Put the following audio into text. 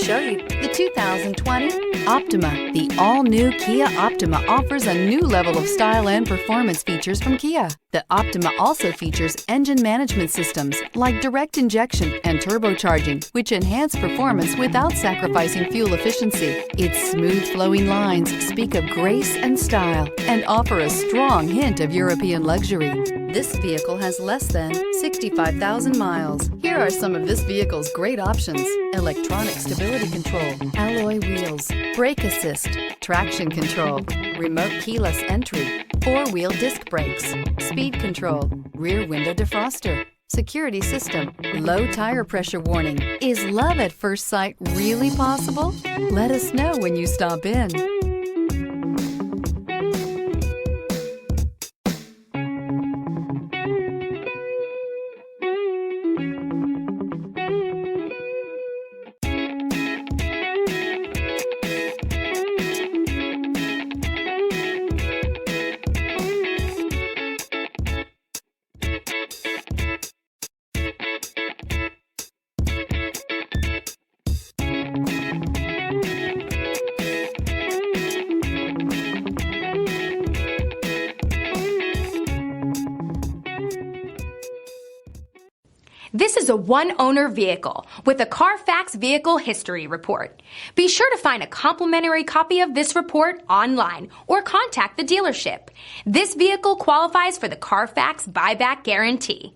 show you the 2020 Optima. The all-new Kia Optima offers a new level of style and performance features from Kia. The Optima also features engine management systems like direct injection and turbocharging, which enhance performance without sacrificing fuel efficiency. Its smooth flowing lines speak of grace and style and offer a strong hint of European luxury. This vehicle has less than 65,000 miles. Here are some of this vehicle's great options: electronic stability control, alloy wheels, brake assist, traction control, remote keyless entry, four-wheel disc brakes, speed control, rear window defroster, security system, low tire pressure warning. Is love at first sight really possible? Let us know when you stop in. This is a one-owner vehicle with a Carfax Vehicle History Report. Be sure to find a complimentary copy of this report online or contact the dealership. This vehicle qualifies for the Carfax Buyback Guarantee.